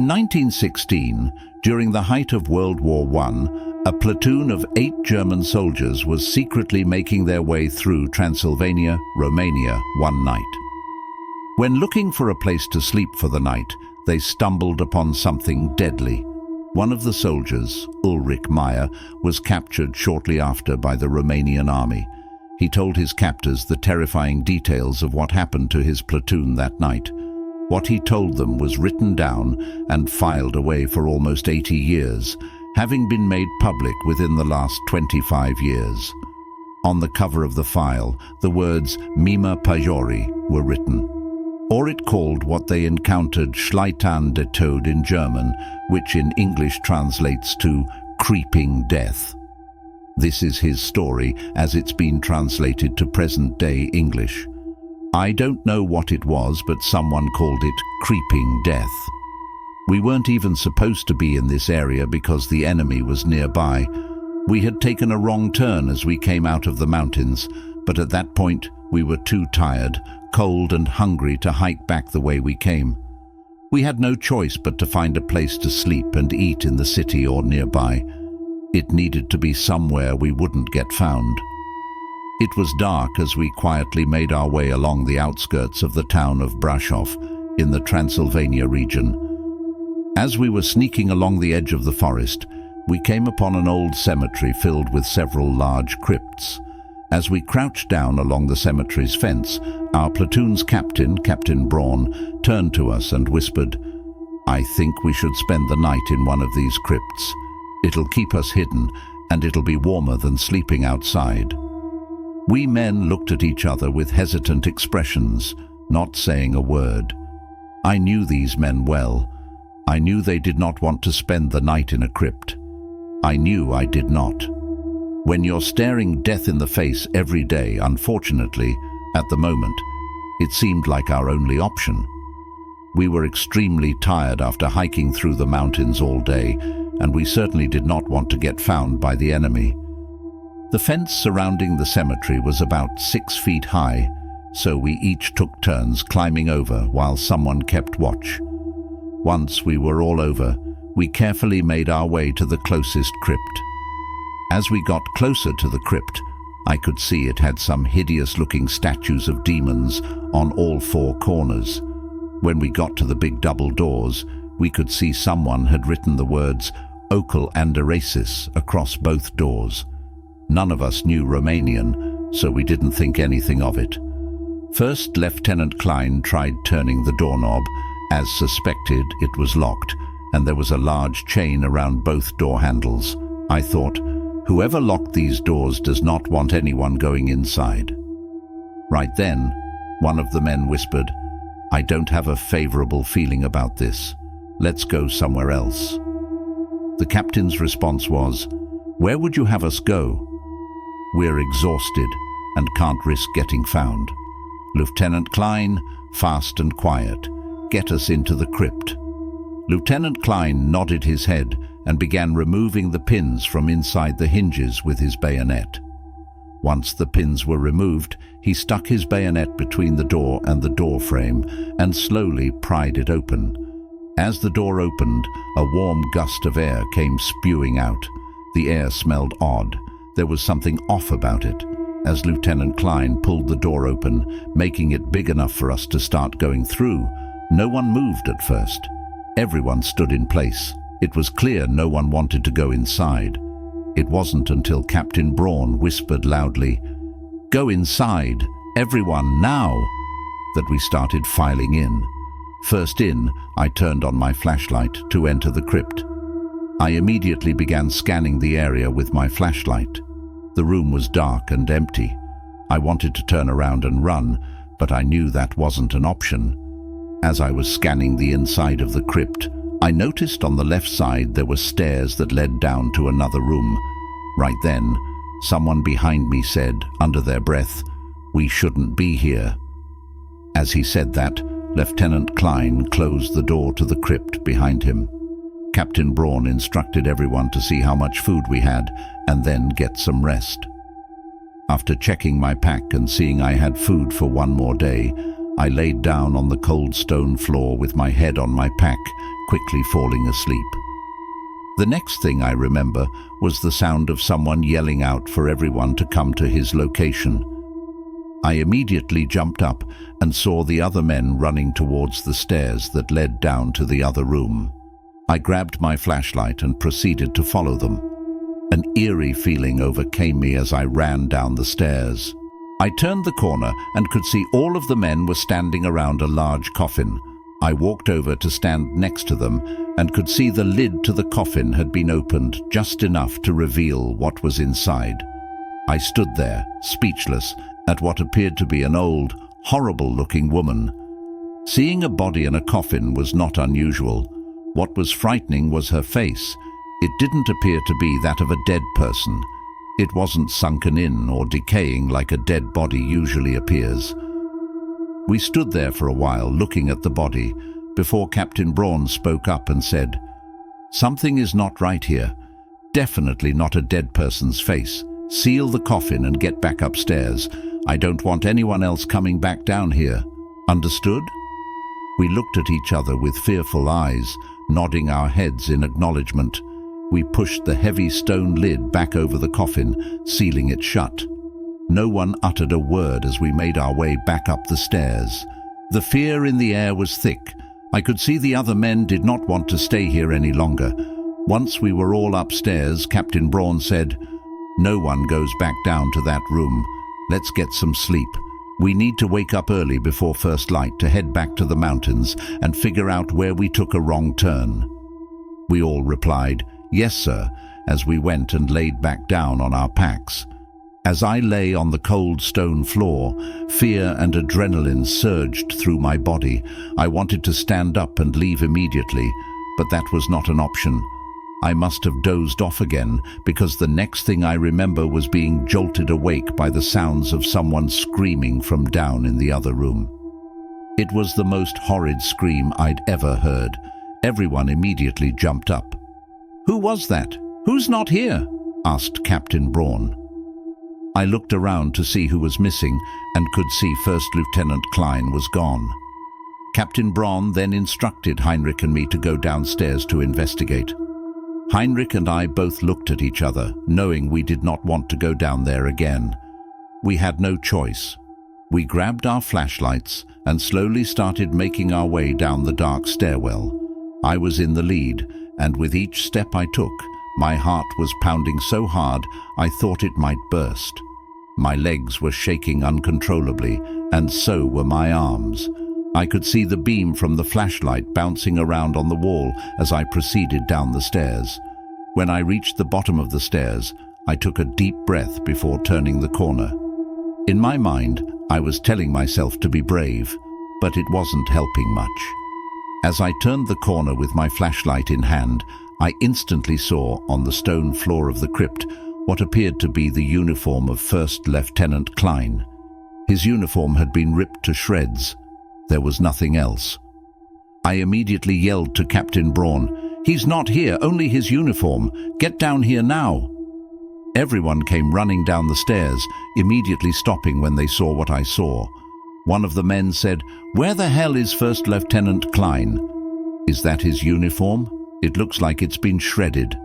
In 1916, during the height of World War I, a platoon of 8 German soldiers was secretly making their way through Transylvania, Romania, one night. When looking for a place to sleep for the night, they stumbled upon something deadly. One of the soldiers, Ulrich Meyer, was captured shortly after by the Romanian army. He told his captors the terrifying details of what happened to his platoon that night. What he told them was written down and filed away for almost 80 years, having been made public within the last 25 years. On the cover of the file, the words Mima Pajori were written. Or it called what they encountered Schleitan de Tod in German, which in English translates to creeping death. This is his story as it's been translated to present-day English. I don't know what it was, but someone called it creeping death. We weren't even supposed to be in this area because the enemy was nearby. We had taken a wrong turn as we came out of the mountains, but at that point we were too tired, cold and hungry to hike back the way we came. We had no choice but to find a place to sleep and eat in the city or nearby. It needed to be somewhere we wouldn't get found. It was dark as we quietly made our way along the outskirts of the town of Brasov in the Transylvania region. As we were sneaking along the edge of the forest, we came upon an old cemetery filled with several large crypts. As we crouched down along the cemetery's fence, our platoon's captain, Captain Braun, turned to us and whispered, "I think we should spend the night in one of these crypts. It'll keep us hidden, and it'll be warmer than sleeping outside." We men looked at each other with hesitant expressions, not saying a word. I knew these men well. I knew they did not want to spend the night in a crypt. I knew I did not. When you're staring death in the face every day, unfortunately, at the moment, it seemed like our only option. We were extremely tired after hiking through the mountains all day, and we certainly did not want to get found by the enemy. The fence surrounding the cemetery was about 6 feet high, so we each took turns climbing over while someone kept watch. Once we were all over, we carefully made our way to the closest crypt. As we got closer to the crypt, I could see it had some hideous-looking statues of demons on all 4 corners. When we got to the big double doors, we could see someone had written the words Ocal Anderasis across both doors. None of us knew Romanian, so we didn't think anything of it. First, Lieutenant Klein tried turning the doorknob. As suspected, it was locked, and there was a large chain around both door handles. I thought, whoever locked these doors does not want anyone going inside. Right then, one of the men whispered, "I don't have a favorable feeling about this. Let's go somewhere else." The captain's response was, "Where would you have us go?" "We're exhausted and can't risk getting found." "Lieutenant Klein, fast and quiet. Get us into the crypt." Lieutenant Klein nodded his head and began removing the pins from inside the hinges with his bayonet. Once the pins were removed, he stuck his bayonet between the door and the door frame and slowly pried it open. As the door opened, a warm gust of air came spewing out. The air smelled odd. There was something off about it. As Lieutenant Klein pulled the door open, making it big enough for us to start going through, no one moved at first. Everyone stood in place. It was clear no one wanted to go inside. It wasn't until Captain Braun whispered loudly, "Go inside, everyone, now," that we started filing in. First in, I turned on my flashlight to enter the crypt. I immediately began scanning the area with my flashlight. The room was dark and empty. I wanted to turn around and run, but I knew that wasn't an option. As I was scanning the inside of the crypt, I noticed on the left side there were stairs that led down to another room. Right then, someone behind me said, under their breath, "We shouldn't be here." As he said that, Lieutenant Klein closed the door to the crypt behind him. Captain Braun instructed everyone to see how much food we had and then get some rest. After checking my pack and seeing I had food for one more day, I laid down on the cold stone floor with my head on my pack, quickly falling asleep. The next thing I remember was the sound of someone yelling out for everyone to come to his location. I immediately jumped up and saw the other men running towards the stairs that led down to the other room. I grabbed my flashlight and proceeded to follow them. An eerie feeling overcame me as I ran down the stairs. I turned the corner and could see all of the men were standing around a large coffin. I walked over to stand next to them and could see the lid to the coffin had been opened just enough to reveal what was inside. I stood there, speechless, at what appeared to be an old, horrible-looking woman. Seeing a body in a coffin was not unusual. What was frightening was her face. It didn't appear to be that of a dead person. It wasn't sunken in or decaying like a dead body usually appears. We stood there for a while looking at the body before Captain Braun spoke up and said, "Something is not right here. Definitely not a dead person's face. Seal the coffin and get back upstairs. I don't want anyone else coming back down here. Understood?" We looked at each other with fearful eyes, nodding our heads in acknowledgement. We pushed the heavy stone lid back over the coffin, sealing it shut. No one uttered a word as we made our way back up the stairs. The fear in the air was thick. I could see the other men did not want to stay here any longer. Once we were all upstairs, Captain Braun said, "No one goes back down to that room. Let's get some sleep. We need to wake up early before first light to head back to the mountains and figure out where we took a wrong turn." We all replied, "Yes, sir," as we went and laid back down on our packs. As I lay on the cold stone floor, fear and adrenaline surged through my body. I wanted to stand up and leave immediately, but that was not an option. I must have dozed off again, because the next thing I remember was being jolted awake by the sounds of someone screaming from down in the other room. It was the most horrid scream I'd ever heard. Everyone immediately jumped up. "Who was that? Who's not here?" asked Captain Braun. I looked around to see who was missing and could see First Lieutenant Klein was gone. Captain Braun then instructed Heinrich and me to go downstairs to investigate. Heinrich and I both looked at each other, knowing we did not want to go down there again. We had no choice. We grabbed our flashlights and slowly started making our way down the dark stairwell. I was in the lead, and with each step I took, my heart was pounding so hard I thought it might burst. My legs were shaking uncontrollably, and so were my arms. I could see the beam from the flashlight bouncing around on the wall as I proceeded down the stairs. When I reached the bottom of the stairs, I took a deep breath before turning the corner. In my mind, I was telling myself to be brave, but it wasn't helping much. As I turned the corner with my flashlight in hand, I instantly saw, on the stone floor of the crypt, what appeared to be the uniform of First Lieutenant Klein. His uniform had been ripped to shreds. There was nothing else. I immediately yelled to Captain Braun, "He's not here, only his uniform. Get down here now." Everyone came running down the stairs, immediately stopping when they saw what I saw. One of the men said, "Where the hell is First Lieutenant Klein?" "Is that his uniform? It looks like it's been shredded."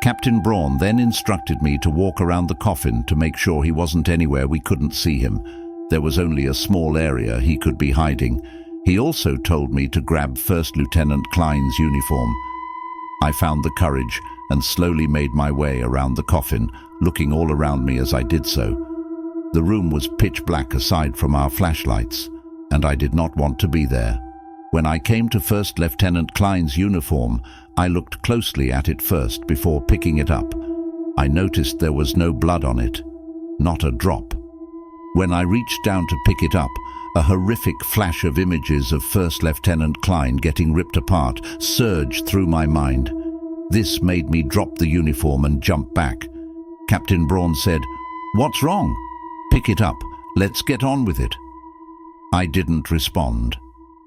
Captain Braun then instructed me to walk around the coffin to make sure he wasn't anywhere we couldn't see him. There was only a small area he could be hiding. He also told me to grab First Lieutenant Klein's uniform. I found the courage and slowly made my way around the coffin, looking all around me as I did so. The room was pitch black aside from our flashlights, and I did not want to be there. When I came to First Lieutenant Klein's uniform, I looked closely at it first before picking it up. I noticed there was no blood on it, not a drop. When I reached down to pick it up, a horrific flash of images of First Lieutenant Klein getting ripped apart surged through my mind. This made me drop the uniform and jump back. Captain Braun said, "What's wrong? Pick it up. Let's get on with it." I didn't respond.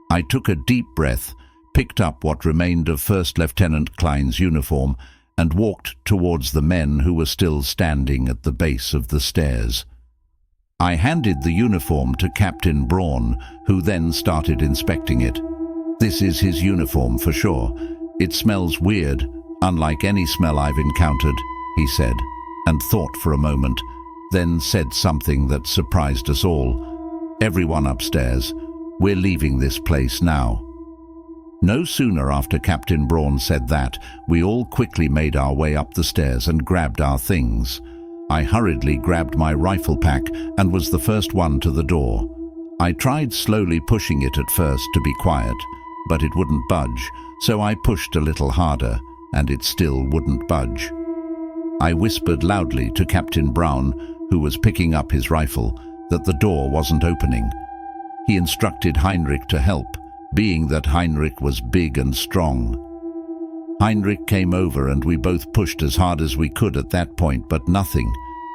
I took a deep breath, picked up what remained of First Lieutenant Klein's uniform, and walked towards the men who were still standing at the base of the stairs. I handed the uniform to Captain Braun, who then started inspecting it. "This is his uniform for sure. It smells weird, unlike any smell I've encountered," he said, and thought for a moment, then said something that surprised us all. "Everyone upstairs. We're leaving this place now." No sooner after Captain Braun said that, we all quickly made our way up the stairs and grabbed our things. I hurriedly grabbed my rifle pack and was the first one to the door. I tried slowly pushing it at first to be quiet, but it wouldn't budge, so I pushed a little harder, and it still wouldn't budge. I whispered loudly to Captain Braun, who was picking up his rifle, that the door wasn't opening. He instructed Heinrich to help, being that Heinrich was big and strong. Heinrich came over and we both pushed as hard as we could at that point, but nothing.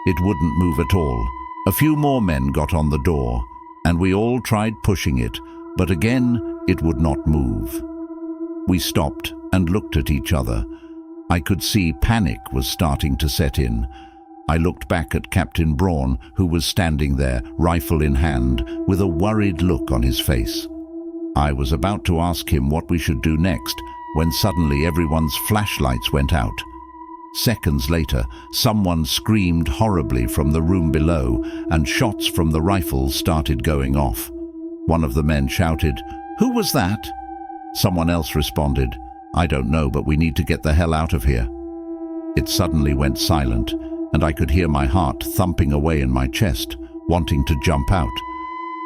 It wouldn't move at all. A few more men got on the door, and we all tried pushing it, but again it would not move. We stopped and looked at each other. I could see panic was starting to set in. I looked back at Captain Braun, who was standing there, rifle in hand, with a worried look on his face. I was about to ask him what we should do next, when suddenly everyone's flashlights went out. Seconds later, someone screamed horribly from the room below, and shots from the rifles started going off. One of the men shouted, "Who was that?" Someone else responded, "I don't know, but we need to get the hell out of here." It suddenly went silent, and I could hear my heart thumping away in my chest, wanting to jump out.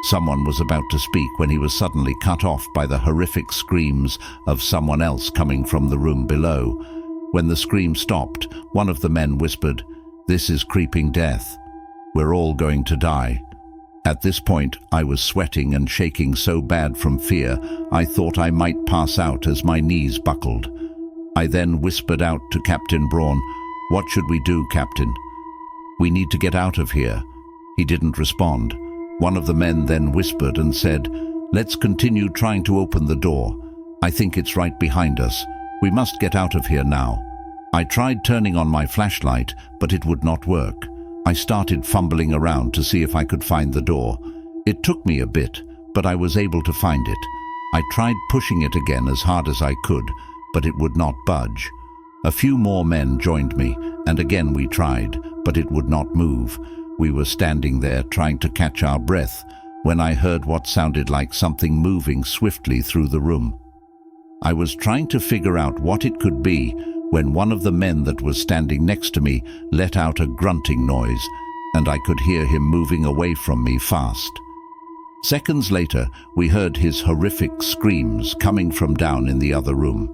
Someone was about to speak when he was suddenly cut off by the horrific screams of someone else coming from the room below. When the scream stopped, one of the men whispered, "This is creeping death. We're all going to die." At this point, I was sweating and shaking so bad from fear, I thought I might pass out as my knees buckled. I then whispered out to Captain Braun, "What should we do, Captain? We need to get out of here." He didn't respond. One of the men then whispered and said, "Let's continue trying to open the door. I think it's right behind us. We must get out of here now." I tried turning on my flashlight, but it would not work. I started fumbling around to see if I could find the door. It took me a bit, but I was able to find it. I tried pushing it again as hard as I could, but it would not budge. A few more men joined me, and again we tried, but it would not move. We were standing there trying to catch our breath when I heard what sounded like something moving swiftly through the room. I was trying to figure out what it could be when one of the men that was standing next to me let out a grunting noise, and I could hear him moving away from me fast. Seconds later, we heard his horrific screams coming from down in the other room.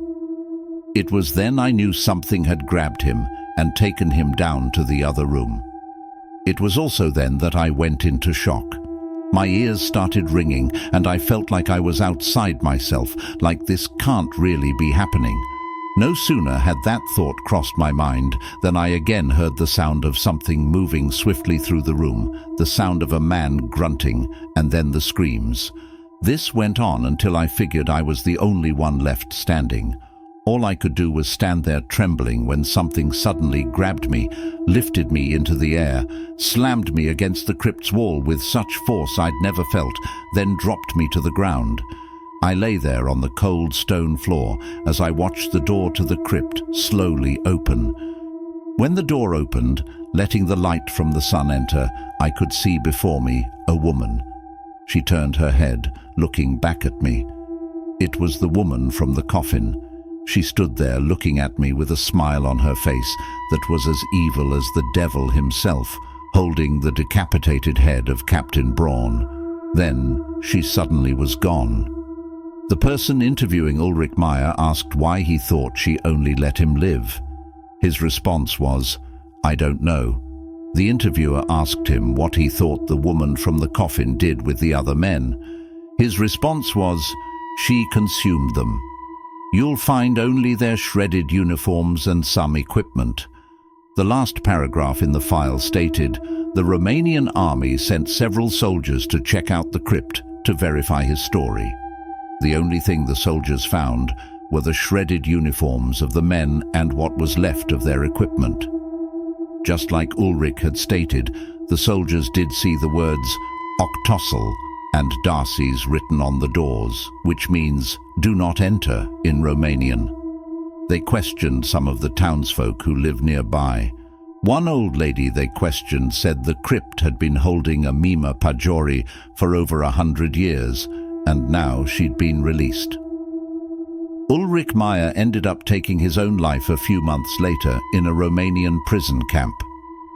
It was then I knew something had grabbed him and taken him down to the other room. It was also then that I went into shock. My ears started ringing, and I felt like I was outside myself, like this can't really be happening. No sooner had that thought crossed my mind than I again heard the sound of something moving swiftly through the room, the sound of a man grunting, and then the screams. This went on until I figured I was the only one left standing. All I could do was stand there trembling when something suddenly grabbed me, lifted me into the air, slammed me against the crypt's wall with such force I'd never felt, then dropped me to the ground. I lay there on the cold stone floor as I watched the door to the crypt slowly open. When the door opened, letting the light from the sun enter, I could see before me a woman. She turned her head, looking back at me. It was the woman from the coffin. She stood there looking at me with a smile on her face that was as evil as the devil himself, holding the decapitated head of Captain Braun. Then she suddenly was gone. The person interviewing Ulrich Meyer asked why he thought she only let him live. His response was, "I don't know." The interviewer asked him what he thought the woman from the coffin did with the other men. His response was, "She consumed them. You'll find only their shredded uniforms and some equipment." The last paragraph in the file stated, "The Romanian army sent several soldiers to check out the crypt to verify his story. The only thing the soldiers found were the shredded uniforms of the men and what was left of their equipment." Just like Ulrich had stated, the soldiers did see the words "Octosel" and Darcy's written on the doors, which means "do not enter" in Romanian. They questioned some of the townsfolk who lived nearby. One old lady they questioned said the crypt had been holding a Mima Pajori for over 100 years, and now she'd been released. Ulrich Meyer ended up taking his own life a few months later in a Romanian prison camp.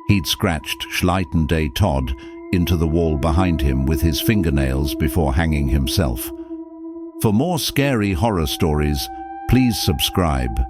He'd scratched Schleiten Day Todd into the wall behind him with his fingernails before hanging himself. For more scary horror stories, please subscribe